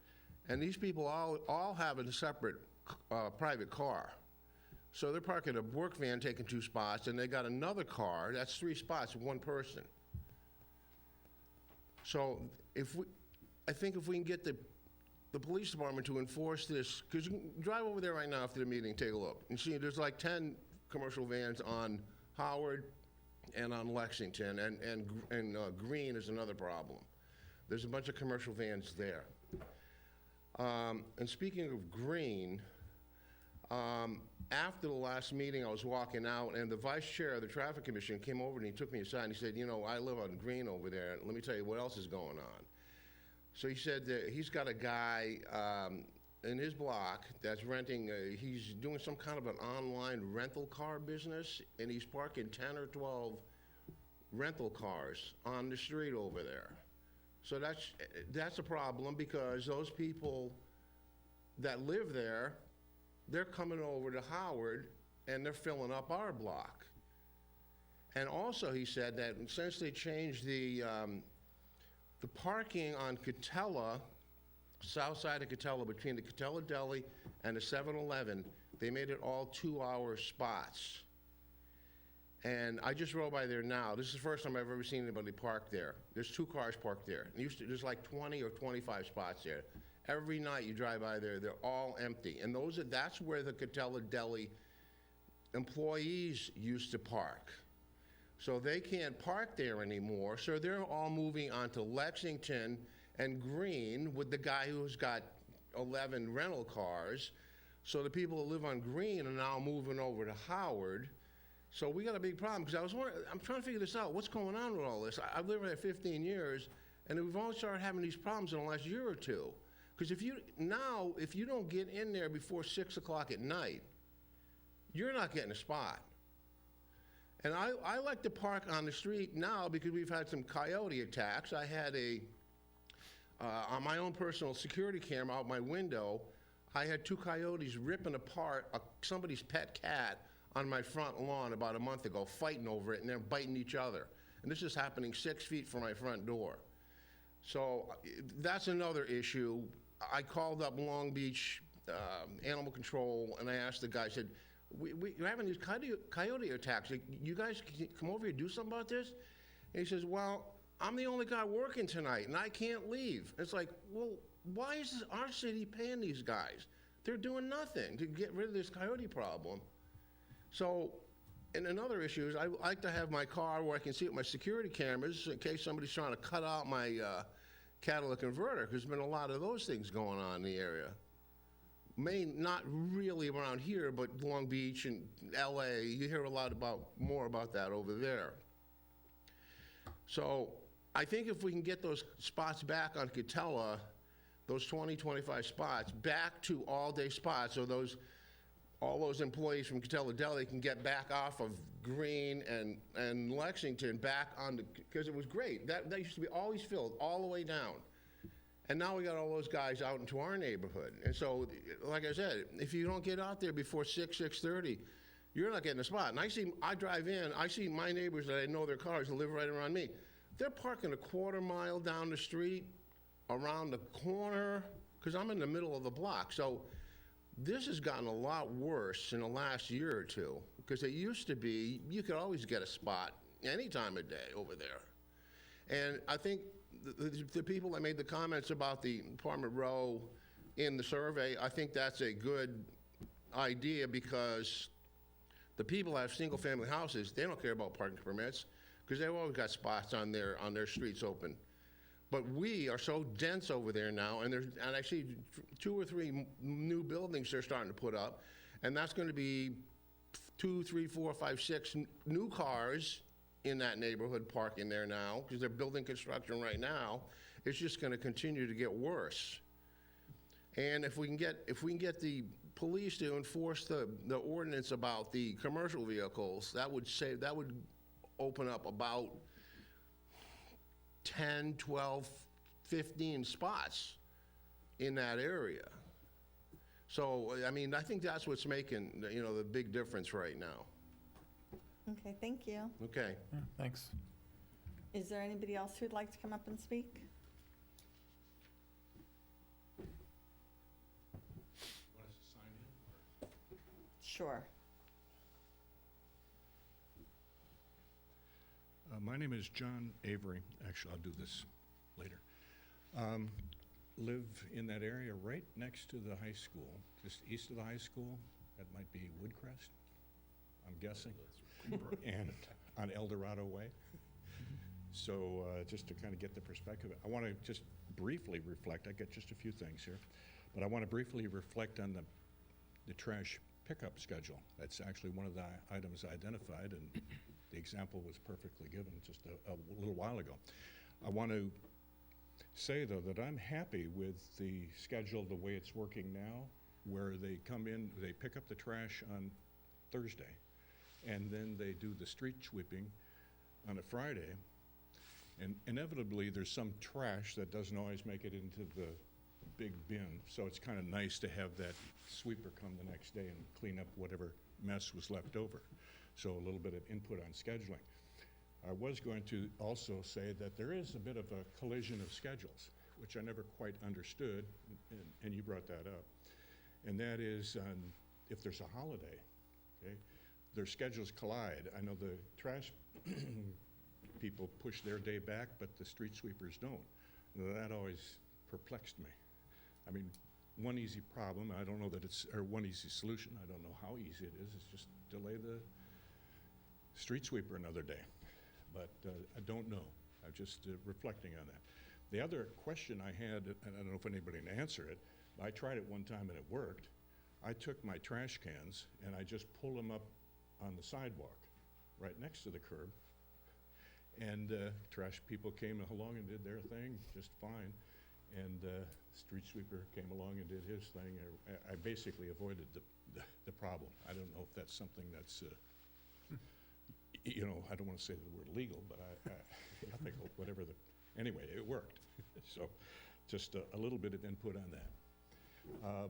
and these people all have a separate private car. So they're parking a work van, taking 2 spots, and they got another car, that's 3 spots, 1 person. So I think if we can get the police department to enforce this, because you can drive over there right now after the meeting, take a look, and see there's like 10 commercial vans on Howard and on Lexington, and Green is another problem. There's a bunch of commercial vans there. And speaking of Green, after the last meeting, I was walking out, and the vice chair of the traffic commission came over and he took me aside and he said, you know, I live on Green over there. Let me tell you what else is going on. So he said that he's got a guy in his block that's renting, he's doing some kind of an online rental car business, and he's parking 10 or 12 rental cars on the street over there. So that's a problem, because those people that live there, they're coming over to Howard and they're filling up our block. And also he said that since they changed the parking on Catella, south side of Catella, between the Catella Deli and the 7-Eleven, they made it all 2-hour spots. And I just rode by there now. This is the first time I've ever seen anybody park there. There's 2 cars parked there. There's like 20 or 25 spots there. Every night you drive by there, they're all empty. And that's where the Catella Deli employees used to park. So they can't park there anymore, so they're all moving onto Lexington and Green with the guy who's got 11 rental cars. So the people who live on Green are now moving over to Howard. So we got a big problem, because I'm trying to figure this out. What's going on with all this? I've lived there 15 years, and we've only started having these problems in the last year or two. Because if you don't get in there before 6 o'clock at night, you're not getting a spot. And I like to park on the street now because we've had some coyote attacks. I had on my own personal security camera out my window, I had 2 coyotes ripping apart somebody's pet cat on my front lawn about a month ago, fighting over it, and they're biting each other. And this is happening 6 feet from my front door. So that's another issue. I called up Long Beach Animal Control, and I asked the guy, I said, we're having these coyote attacks. You guys can come over here and do something about this? And he says, well, I'm the only guy working tonight, and I can't leave. It's like, well, why is our city paying these guys? They're doing nothing to get rid of this coyote problem. So, and another issue is I like to have my car where I can see it with my security cameras in case somebody's trying to cut out my catalytic converter, because there's been a lot of those things going on in the area. Not really around here, but Long Beach and LA, you hear a lot more about that over there. So I think if we can get those spots back on Catella, those 20, 25 spots, back to all-day spots, so all those employees from Catella Deli can get back off of Green and Lexington back on because it was great. That used to be always filled all the way down. And now we got all those guys out into our neighborhood. And so, like I said, if you don't get out there before 6:30, you're not getting a spot. And I drive in, I see my neighbors that I know their cars that live right around me. They're parking a quarter mile down the street, around the corner, because I'm in the middle of the block. So this has gotten a lot worse in the last year or two, because it used to be you could always get a spot any time of day over there. And I think the people that made the comments about the apartment row in the survey, I think that's a good idea, because the people that have single-family houses, they don't care about parking permits because they've always got spots on their streets open. But we are so dense over there now, and I see 2 or 3 new buildings they're starting to put up, and that's going to be 2, 3, 4, 5, 6 new cars in that neighborhood parking there now, because they're building construction right now. It's just going to continue to get worse. And if we can get the police to enforce the ordinance about the commercial vehicles, that would open up about 10, 12, 15 spots in that area. So, I mean, I think that's what's making, the big difference right now. Okay, thank you. Okay. Yeah, thanks. Is there anybody else who'd like to come up and speak? Want us to sign in? Sure. My name is John Avery. Actually, I'll do this. later. Live in that area right next to the high school, just east of the high school. That might be Woodcrest, I'm guessing. And on El Dorado Way. So just to kind of get the perspective, I want to just briefly reflect. I got just a few things here, but I want to briefly reflect on the trash pickup schedule. That's actually one of the items identified, and the example was perfectly given just a little while ago. I want to say, though, that I'm happy with the schedule the way it's working now, where they come in, they pick up the trash on Thursday, and then they do the street sweeping on a Friday. And inevitably, there's some trash that doesn't always make it into the big bin. So it's kind of nice to have that sweeper come the next day and clean up whatever mess was left over. So a little bit of input on scheduling. I was going to also say that there is a bit of a collision of schedules, which I never quite understood, and you brought that up. And that is if there's a holiday, okay, their schedules collide. I know the trash people push their day back, but the street sweepers don't. That always perplexed me. I mean, one easy problem, I don't know that it's, or one easy solution, I don't know how easy it is just delay the street sweeper another day. But I don't know. I'm just reflecting on that. The other question I had, and I don't know if anybody can answer it, I tried it one time and it worked. I took my trash cans and I just pulled them up on the sidewalk right next to the curb. And trash people came along and did their thing just fine. And street sweeper came along and did his thing. I basically avoided the problem. I don't know if that's something that's you know, I don't want to say the word legal, but I think whatever anyway, it worked. So just a little bit of input on that.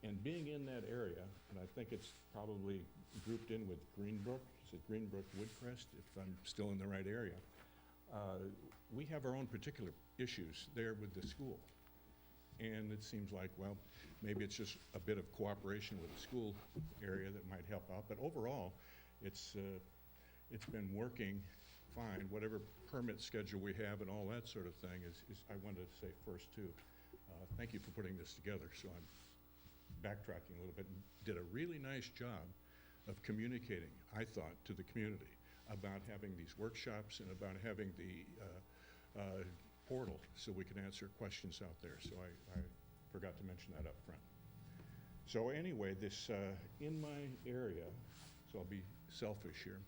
And being in that area, and I think it's probably grouped in with Greenbrook, is it Greenbrook Woodcrest, if I'm still in the right area, we have our own particular issues there with the school. And it seems like, well, maybe it's just a bit of cooperation with the school area that might help out, but overall, it's been working fine. Whatever permit schedule we have and all that sort of thing is I wanted to say first too, thank you for putting this together. So I'm backtracking a little bit and did a really nice job of communicating, I thought, to the community about having these workshops and about having the portal so we can answer questions out there. So I forgot to mention that up front. So anyway, this in my area, so I'll be selfish here,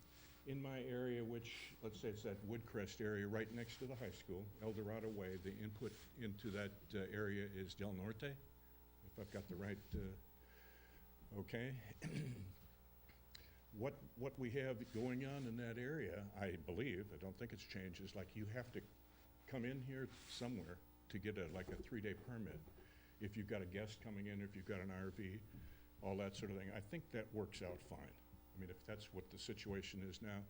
in my area, which, let's say it's that Woodcrest area right next to the high school, El Dorado Way, the input into that area is Del Norte, if I've got the right, okay. What we have going on in that area, I believe, I don't think it's changed, is like you have to come in here somewhere to get like a 3-day permit. If you've got a guest coming in, if you've got an RV, all that sort of thing. I think that works out fine. I mean, if that's what the situation is now,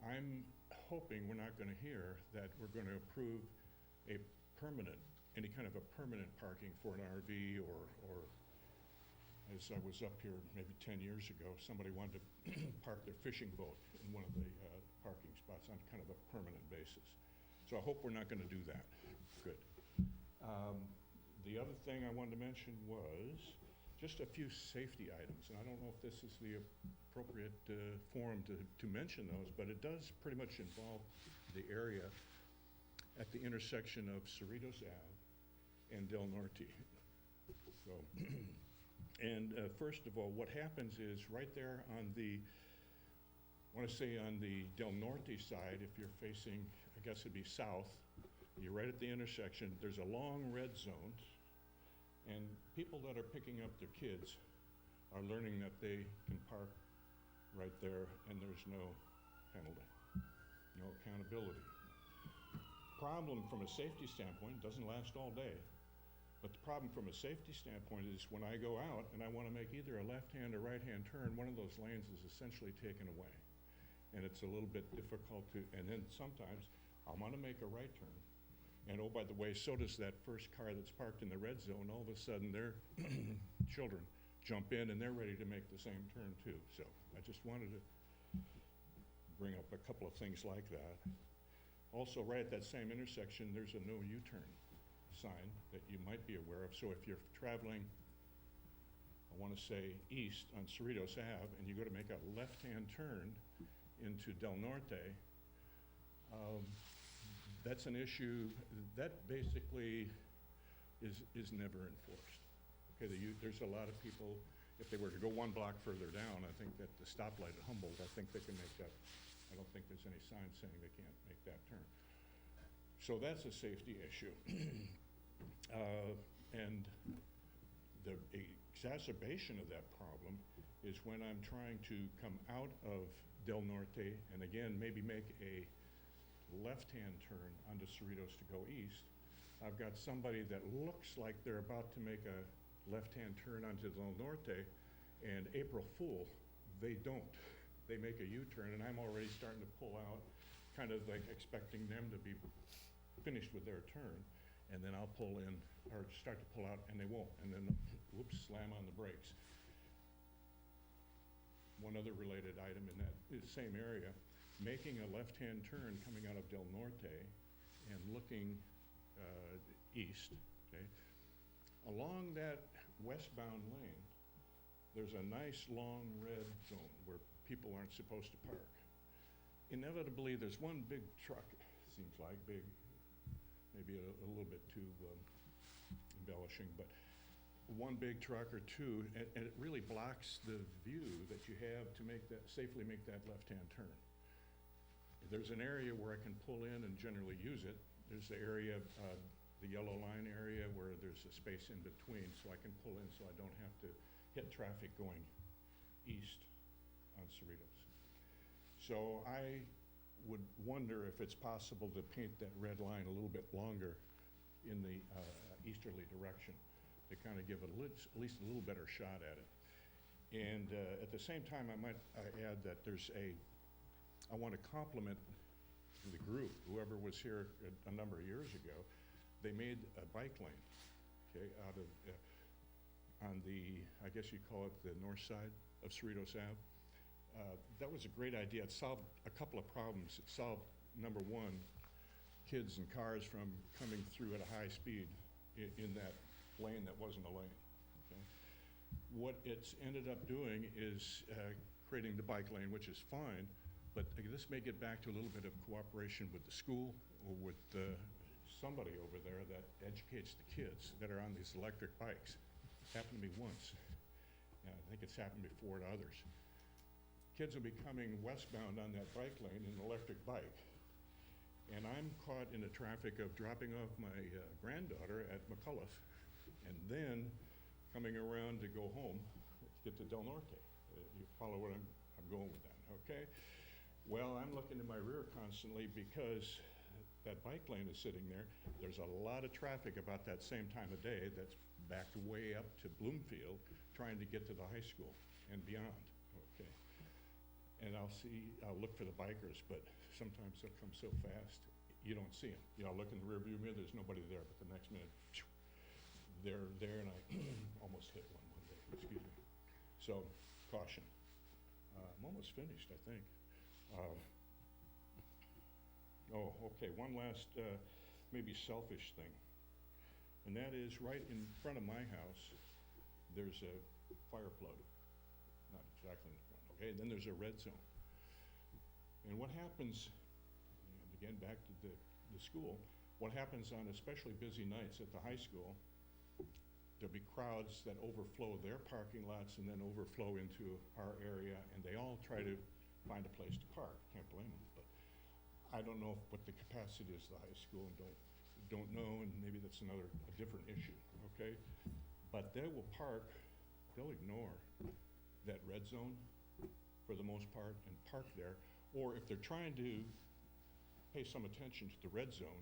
I'm hoping we're not going to hear that we're going to approve a permanent, any kind of a permanent parking for an RV or as I was up here maybe 10 years ago, somebody wanted to park their fishing boat in one of the parking spots on kind of a permanent basis. So I hope we're not going to do that. Good. The other thing I wanted to mention was just a few safety items, and I don't know if this is the appropriate forum to mention those, but it does pretty much involve the area at the intersection of Cerritos Ave and Del Norte. So, and first of all, what happens is right there on the, I want to say on the Del Norte side, if you're facing, I guess it'd be south, you're right at the intersection, there's a long red zone, and people that are picking up their kids are learning that they can park right there and there's no penalty, no accountability. Problem from a safety standpoint, doesn't last all day, but the problem from a safety standpoint is when I go out and I want to make either a left-hand or right-hand turn, one of those lanes is essentially taken away. And it's a little bit difficult to, and then sometimes I want to make a right turn. And oh, by the way, so does that first car that's parked in the red zone. All of a sudden, their children jump in and they're ready to make the same turn too. So I just wanted to bring up a couple of things like that. Also, right at that same intersection, there's a no U-turn sign that you might be aware of. So if you're traveling, I want to say east on Cerritos Ave, and you go to make a left-hand turn into Del Norte, that's an issue that basically is never enforced. Okay, there's a lot of people, if they were to go one block further down, I think that the stoplight at Humboldt, I think they can make that. I don't think there's any sign saying they can't make that turn. So that's a safety issue. And the exacerbation of that problem is when I'm trying to come out of Del Norte and again, maybe make a left-hand turn onto Cerritos to go east. I've got somebody that looks like they're about to make a left-hand turn onto Del Norte, and April Fool, they don't. They make a U-turn, and I'm already starting to pull out, kind of like expecting them to be finished with their turn, and then I'll pull in, or start to pull out, and they won't, and then, whoops, slam on the brakes. One other related item in that same area, making a left-hand turn coming out of Del Norte and looking east, okay? Along that westbound lane, there's a nice long red zone where people aren't supposed to park. Inevitably, there's one big truck, seems like, big, maybe a little bit too embellishing, but one big truck or two, and it really blocks the view that you have to safely make that left-hand turn. There's an area where I can pull in and generally use it. There's the area, the yellow line area where there's a space in between, so I can pull in so I don't have to hit traffic going east on Cerritos. So I would wonder if it's possible to paint that red line a little bit longer in the easterly direction to kind of give it at least a little better shot at it. And at the same time, I might add that I want to compliment the group, whoever was here a number of years ago. They made a bike lane, okay, out of, on the, I guess you'd call it the north side of Cerritos Ave. That was a great idea. It solved a couple of problems. It solved, number one, kids and cars from coming through at a high speed in that lane that wasn't a lane, okay? What it's ended up doing is creating the bike lane, which is fine, but this may get back to a little bit of cooperation with the school or with somebody over there that educates the kids that are on these electric bikes. It's happened to me once. I think it's happened before to others. Kids will be coming westbound on that bike lane in an electric bike, and I'm caught in the traffic of dropping off my granddaughter at McCullough and then coming around to go home to get to Del Norte. You follow what I'm going with that, okay? Well, I'm looking in my rear constantly because that bike lane is sitting there. There's a lot of traffic about that same time of day that's backed way up to Bloomfield trying to get to the high school and beyond, okay? And I'll look for the bikers, but sometimes they'll come so fast, you don't see them. You know, I look in the rearview mirror, there's nobody there, but the next minute, they're there, and I almost hit one day, excuse me. So, caution. I'm almost finished, I think. Oh, okay, one last, maybe selfish thing. And that is right in front of my house, there's a fire plug. Not exactly in front, okay? And then there's a red zone. And what happens, and again, back to the school, what happens on especially busy nights at the high school, there'll be crowds that overflow their parking lots and then overflow into our area, and they all try to find a place to park. Can't blame them, but I don't know what the capacity is of the high school, and don't know, and maybe that's a different issue, okay? But they will park, they'll ignore that red zone for the most part and park there, or if they're trying to pay some attention to the red zone,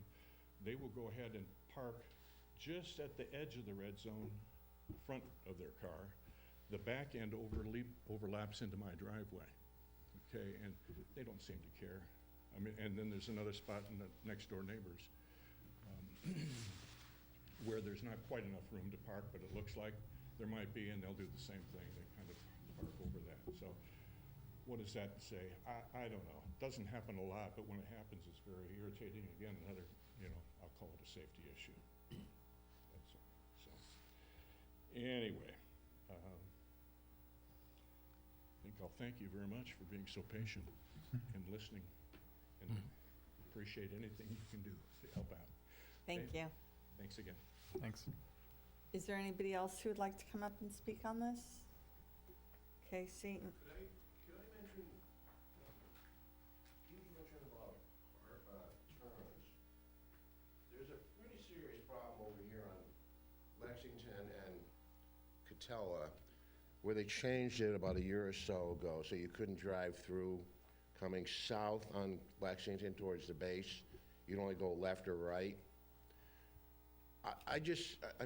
they will go ahead and park just at the edge of the red zone, front of their car. The back end overlaps into my driveway, okay? And they don't seem to care. I mean, and then there's another spot in the next door neighbors where there's not quite enough room to park, but it looks like there might be, and they'll do the same thing. They kind of park over that. So what does that say? I don't know. Doesn't happen a lot, but when it happens, it's very irritating. Again, another, I'll call it a safety issue. That's all. So, anyway, I think I'll thank you very much for being so patient and listening, and appreciate anything you can do to help out. Thank you. Thanks again. Thanks. Is there anybody else who would like to come up and speak on this? Okay, Seaton. Could I mention, you mentioned about turns. There's a pretty serious problem over here on Lexington and Catella, where they changed it about a year or so ago, so you couldn't drive through coming south on Lexington towards the base. You'd only go left or right.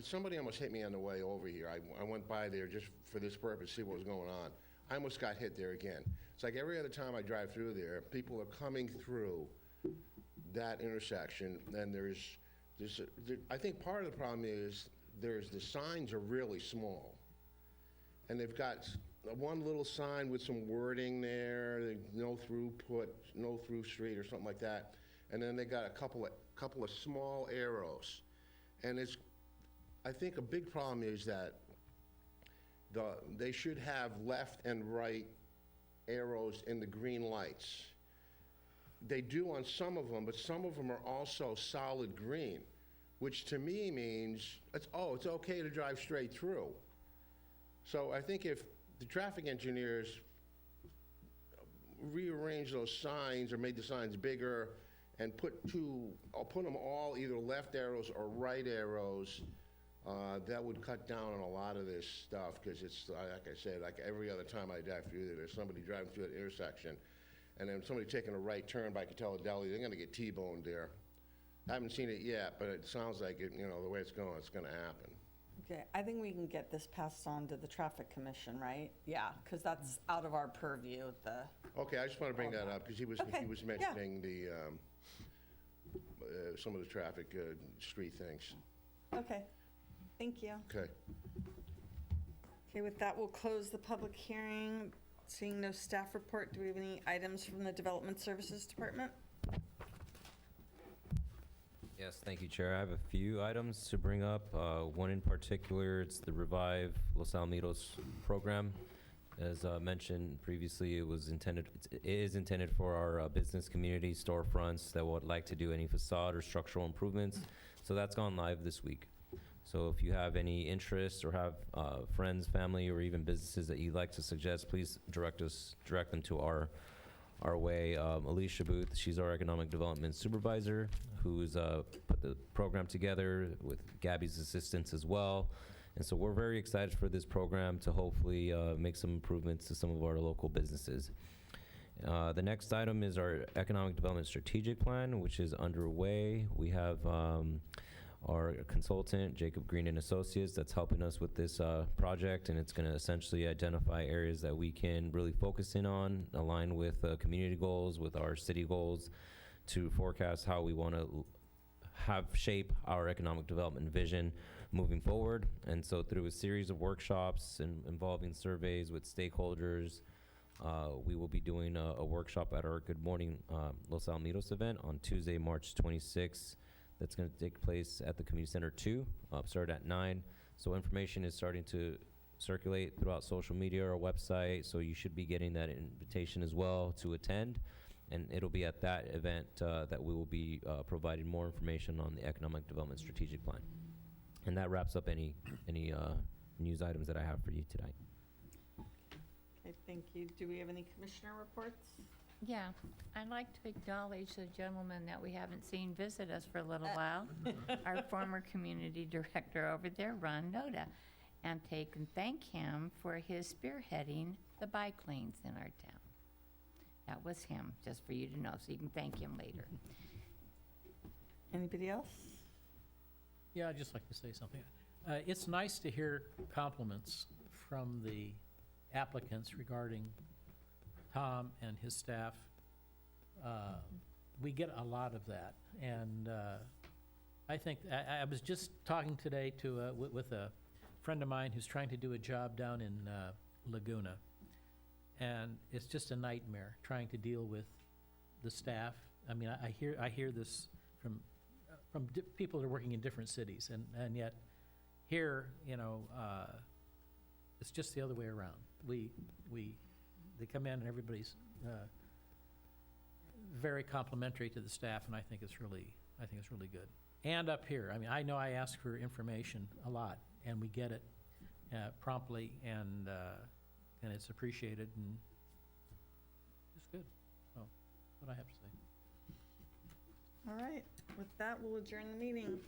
Somebody almost hit me on the way over here. I went by there just for this purpose, see what was going on. I almost got hit there again. It's like every other time I drive through there, people are coming through that intersection, and I think part of the problem is the signs are really small. And they've got one little sign with some wording there, no throughput, no through street or something like that. And then they got a couple of small arrows. And I think a big problem is that they should have left and right arrows in the green lights. They do on some of them, but some of them are also solid green, which to me means, it's okay to drive straight through. So I think if the traffic engineers rearrange those signs or made the signs bigger and put them all either left arrows or right arrows, that would cut down on a lot of this stuff, because it's, like I said, like every other time I drive through there's somebody driving through that intersection, and then somebody taking a right turn by Catella Deli, they're gonna get T-boned there. I haven't seen it yet, but it sounds like it, the way it's going, it's gonna happen. Okay, I think we can get this passed on to the Traffic Commission, right? Yeah, because that's out of our purview, Okay, I just want to bring that up, because he was Okay, yeah. mentioning some of the traffic street things. Okay, thank you. Okay. Okay, with that, we'll close the public hearing. Seeing no staff report, do we have any items from the Development Services Department? Yes, thank you, Chair. I have a few items to bring up. One in particular, it's the Revive Los Alamitos program. As mentioned previously, it is intended for our business community storefronts that would like to do any facade or structural improvements. So that's gone live this week. So if you have any interest or have friends, family, or even businesses that you'd like to suggest, please direct them to our way. Alicia Booth, she's our economic development supervisor, who's put the program together with Gabby's assistance as well. And so we're very excited for this program to hopefully make some improvements to some of our local businesses. The next item is our economic development strategic plan, which is underway. We have our consultant, Jacob Green and Associates, that's helping us with this project, and it's going to essentially identify areas that we can really focus in on, align with community goals, with our city goals, to forecast how we want to shape our economic development vision moving forward. And so through a series of workshops and involving surveys with stakeholders, we will be doing a workshop at our Good Morning Los Alamitos event on Tuesday, March 26th. That's going to take place at the Community Center 2, start at 9. So information is starting to circulate throughout social media or website, so you should be getting that invitation as well to attend. And it'll be at that event that we will be providing more information on the Economic Development Strategic Plan. And that wraps up any news items that I have for you tonight. Okay, thank you. Do we have any commissioner reports? Yeah, I'd like to acknowledge the gentleman that we haven't seen visit us for a little while, our former community director over there, Ron Noda, and thank him for his spearheading the bike lanes in our town. That was him, just for you to know, so you can thank him later. Anybody else? Yeah, I'd just like to say something. It's nice to hear compliments from the applicants regarding Tom and his staff. We get a lot of that, and I think, I was just talking today with a friend of mine who's trying to do a job down in Laguna, And it's just a nightmare trying to deal with the staff. I mean, I hear this from people that are working in different cities, and yet here, you know, it's just the other way around. They come in and everybody's very complimentary to the staff, and I think it's really good. And up here, I mean, I know I ask for information a lot, and we get it promptly, and it's appreciated, and it's good. So, that's what I have to say. All right, with that, we'll adjourn the meeting.